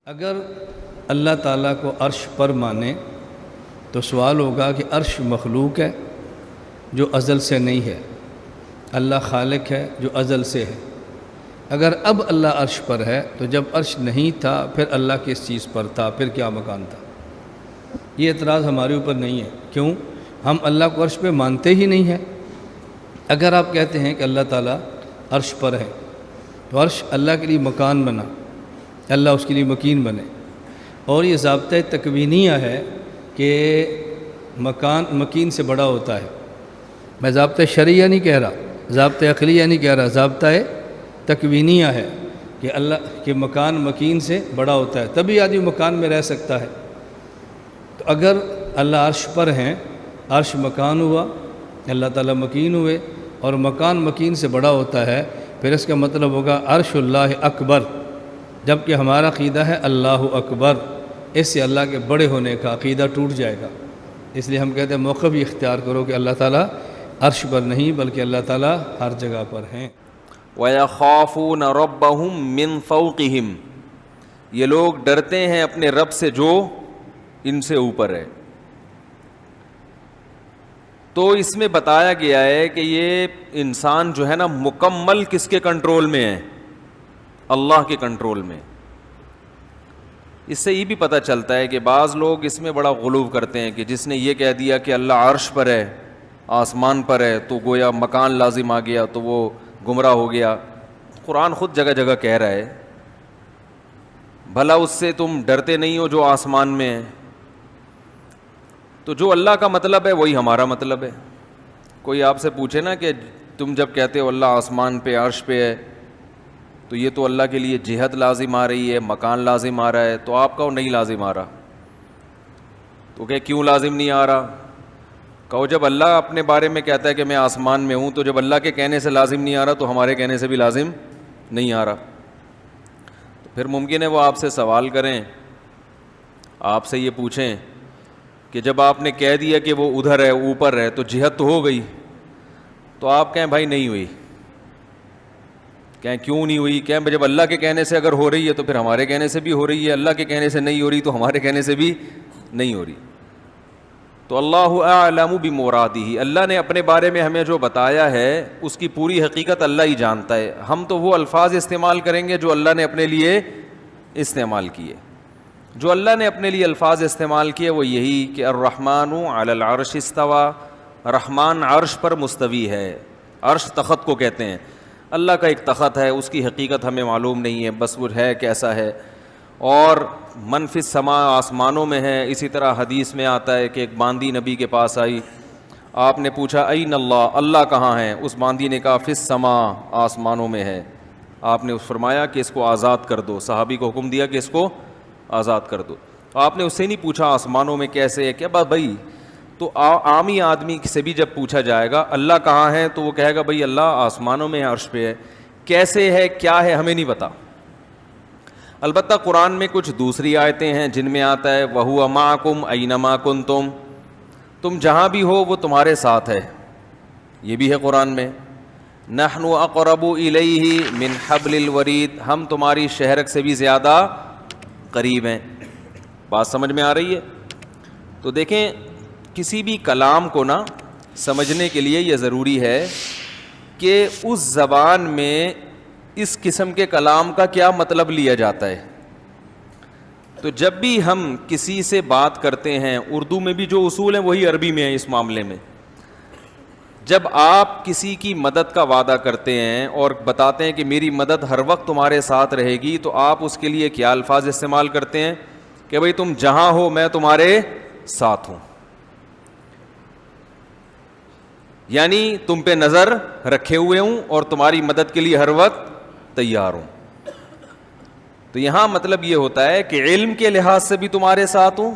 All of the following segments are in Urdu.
اگر اللہ تعالیٰ کو عرش پر مانے تو سوال ہوگا کہ عرش مخلوق ہے جو ازل سے نہیں ہے، اللہ خالق ہے جو ازل سے ہے۔ اگر اب اللہ عرش پر ہے تو جب عرش نہیں تھا پھر اللہ کس چیز پر تھا، پھر کیا مکان تھا؟ یہ اعتراض ہمارے اوپر نہیں ہے۔ کیوں؟ ہم اللہ کو عرش پہ مانتے ہی نہیں ہیں۔ اگر آپ کہتے ہیں کہ اللہ تعالیٰ عرش پر ہے تو عرش اللہ کے لیے مکان بنا، اللہ اس کے لیے مکین بنے، اور یہ ضابطہ تکوینیہ ہے کہ مکان مکین سے بڑا ہوتا ہے۔ میں ضابطہ شرعیہ نہیں کہہ رہا، ضابطہ عقلیہ نہیں کہہ رہا، ضابطہ تکوینیہ ہے کہ اللہ کے مکان مکین سے بڑا ہوتا ہے، تبھی آدمی مکان میں رہ سکتا ہے۔ تو اگر اللہ عرش پر ہیں، عرش مکان ہوا، اللہ تعالیٰ مکین ہوئے، اور مکان مکین سے بڑا ہوتا ہے، پھر اس کا مطلب ہوگا عرش اللہ اکبر، جبکہ ہمارا عقیدہ ہے اللہ اکبر۔ اس سے اللہ کے بڑے ہونے کا عقیدہ ٹوٹ جائے گا۔ اس لیے ہم کہتے ہیں موقف یہ اختیار کرو کہ اللہ تعالیٰ عرش پر نہیں بلکہ اللہ تعالیٰ ہر جگہ پر ہیں۔ وَيَخَافُونَ رَبَّهُم مِّن فَوْقِهِمْ، یہ لوگ ڈرتے ہیں اپنے رب سے جو ان سے اوپر ہے۔ تو اس میں بتایا گیا ہے کہ یہ انسان جو ہے نا مکمل کس کے کنٹرول میں ہے؟ اللہ کے کنٹرول میں۔ اس سے یہ بھی پتہ چلتا ہے کہ بعض لوگ اس میں بڑا غلو کرتے ہیں کہ جس نے یہ کہہ دیا کہ اللہ عرش پر ہے، آسمان پر ہے، تو گویا مکان لازم آ گیا تو وہ گمراہ ہو گیا۔ قرآن خود جگہ جگہ کہہ رہا ہے بھلا اس سے تم ڈرتے نہیں ہو جو آسمان میں ہے؟ تو جو اللہ کا مطلب ہے وہی ہمارا مطلب ہے۔ کوئی آپ سے پوچھے نا کہ تم جب کہتے ہو اللہ آسمان پہ عرش پہ ہے تو یہ تو اللہ کے لیے جہت لازم آ رہی ہے، مکان لازم آ رہا ہے، تو آپ کہو نہیں لازم آ رہا۔ تو کہ کیوں لازم نہیں آ رہا؟ کہو جب اللہ اپنے بارے میں کہتا ہے کہ میں آسمان میں ہوں، تو جب اللہ کے کہنے سے لازم نہیں آ رہا تو ہمارے کہنے سے بھی لازم نہیں آ رہا۔ تو پھر ممکن ہے وہ آپ سے سوال کریں، آپ سے یہ پوچھیں کہ جب آپ نے کہہ دیا کہ وہ ادھر ہے، اوپر ہے، تو جہت تو ہو گئی، تو آپ کہیں بھائی نہیں ہوئی۔ کہیں کیوں نہیں ہوئی؟ کہیں جب اللہ کے کہنے سے اگر ہو رہی ہے تو پھر ہمارے کہنے سے بھی ہو رہی ہے، اللہ کے کہنے سے نہیں ہو رہی تو ہمارے کہنے سے بھی نہیں ہو رہی۔ تو اللہ اعلم بمرادہ، اللہ نے اپنے بارے میں ہمیں جو بتایا ہے اس کی پوری حقیقت اللہ ہی جانتا ہے۔ ہم تو وہ الفاظ استعمال کریں گے جو اللہ نے اپنے لیے استعمال کیے۔ جو اللہ نے اپنے لیے الفاظ استعمال کیے وہ یہی کہ الرحمن علی العرش استوى، رحمان عرش پر مستوی ہے۔ عرش تخت کو کہتے ہیں، اللہ کا ایک تخت ہے، اس کی حقیقت ہمیں معلوم نہیں ہے، بس وہ ہے کیسا ہے۔ اور من فی السماء، آسمانوں میں ہے۔ اسی طرح حدیث میں آتا ہے کہ ایک باندی نبی کے پاس آئی، آپ نے پوچھا این اللہ، اللہ کہاں ہے؟ اس باندی نے کہا فی السماء، آسمانوں میں ہے۔ آپ نے فرمایا کہ اس کو آزاد کر دو، صحابی کو حکم دیا کہ اس کو آزاد کر دو۔ آپ نے اس سے نہیں پوچھا آسمانوں میں کیسے ہے، کیا بات بھائی؟ تو عامی آدمی سے بھی جب پوچھا جائے گا اللہ کہاں ہے تو وہ کہے گا بھائی اللہ آسمانوں میں ہے، عرش پہ ہے، کیسے ہے، کیا ہے، ہمیں نہیں پتا۔ البتہ قرآن میں کچھ دوسری آیتیں ہیں جن میں آتا ہے وَهُوَ مَعَكُمْ أَيْنَمَا كُنْتُمْ، تم جہاں بھی ہو وہ تمہارے ساتھ ہے، یہ بھی ہے قرآن میں۔ نَحْنُ أَقْرَبُ إِلَيْهِ مِنْ حَبْلِ الْوَرِيدِ، ہم تمہاری شہرک سے بھی زیادہ قریب ہیں۔ بات سمجھ میں آ رہی ہے؟ تو دیکھیں کسی بھی کلام کو نا سمجھنے کے لیے یہ ضروری ہے کہ اس زبان میں اس قسم کے کلام کا کیا مطلب لیا جاتا ہے۔ تو جب بھی ہم کسی سے بات کرتے ہیں، اردو میں بھی جو اصول ہیں وہی عربی میں ہیں۔ اس معاملے میں جب آپ کسی کی مدد کا وعدہ کرتے ہیں اور بتاتے ہیں کہ میری مدد ہر وقت تمہارے ساتھ رہے گی، تو آپ اس کے لیے کیا الفاظ استعمال کرتے ہیں کہ بھئی تم جہاں ہو میں تمہارے ساتھ ہوں، یعنی تم پہ نظر رکھے ہوئے ہوں اور تمہاری مدد کے لیے ہر وقت تیار ہوں۔ تو یہاں مطلب یہ ہوتا ہے کہ علم کے لحاظ سے بھی تمہارے ساتھ ہوں،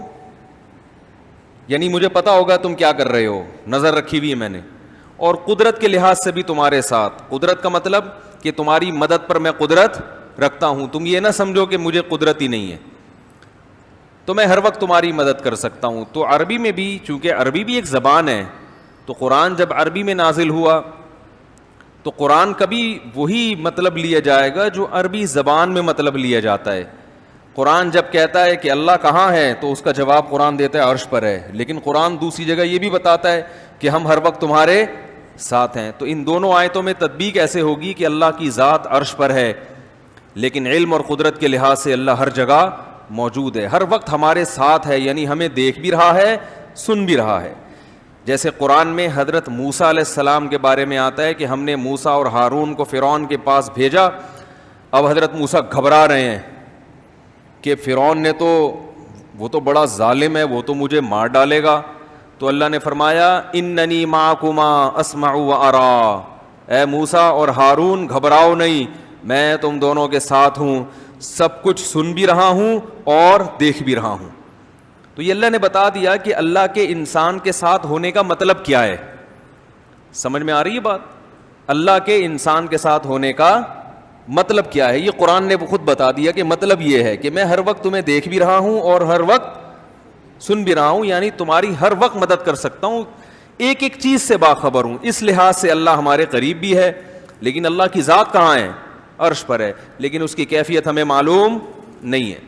یعنی مجھے پتا ہوگا تم کیا کر رہے ہو، نظر رکھی ہوئی ہے میں نے، اور قدرت کے لحاظ سے بھی تمہارے ساتھ۔ قدرت کا مطلب کہ تمہاری مدد پر میں قدرت رکھتا ہوں، تم یہ نہ سمجھو کہ مجھے قدرت ہی نہیں ہے، تو میں ہر وقت تمہاری مدد کر سکتا ہوں۔ تو عربی میں بھی، چونکہ عربی بھی ایک زبان ہے، تو قرآن جب عربی میں نازل ہوا تو قرآن کا بھی وہی مطلب لیا جائے گا جو عربی زبان میں مطلب لیا جاتا ہے۔ قرآن جب کہتا ہے کہ اللہ کہاں ہے تو اس کا جواب قرآن دیتا ہے عرش پر ہے، لیکن قرآن دوسری جگہ یہ بھی بتاتا ہے کہ ہم ہر وقت تمہارے ساتھ ہیں. تو ان دونوں آیتوں میں تطبیق ایسے ہوگی کہ اللہ کی ذات عرش پر ہے، لیکن علم اور قدرت کے لحاظ سے اللہ ہر جگہ موجود ہے، ہر وقت ہمارے ساتھ ہے، یعنی ہمیں دیکھ بھی رہا ہے، سن بھی رہا ہے. جیسے قرآن میں حضرت موسیٰ علیہ السلام کے بارے میں آتا ہے کہ ہم نے موسیٰ اور ہارون کو فرعون کے پاس بھیجا. اب حضرت موسیٰ گھبرا رہے ہیں کہ فرعون نے تو وہ تو بڑا ظالم ہے، وہ تو مجھے مار ڈالے گا. تو اللہ نے فرمایا اننی معکما اسمع و ارا، اے موسیٰ اور ہارون گھبراؤ نہیں، میں تم دونوں کے ساتھ ہوں، سب کچھ سن بھی رہا ہوں اور دیکھ بھی رہا ہوں. تو یہ اللہ نے بتا دیا کہ اللہ کے انسان کے ساتھ ہونے کا مطلب کیا ہے. سمجھ میں آ رہی ہے بات؟ اللہ کے انسان کے ساتھ ہونے کا مطلب کیا ہے، یہ قرآن نے خود بتا دیا کہ مطلب یہ ہے کہ میں ہر وقت تمہیں دیکھ بھی رہا ہوں اور ہر وقت سن بھی رہا ہوں، یعنی تمہاری ہر وقت مدد کر سکتا ہوں، ایک ایک چیز سے باخبر ہوں. اس لحاظ سے اللہ ہمارے قریب بھی ہے، لیکن اللہ کی ذات کہاں ہے؟ عرش پر ہے، لیکن اس کی کیفیت ہمیں معلوم نہیں ہے.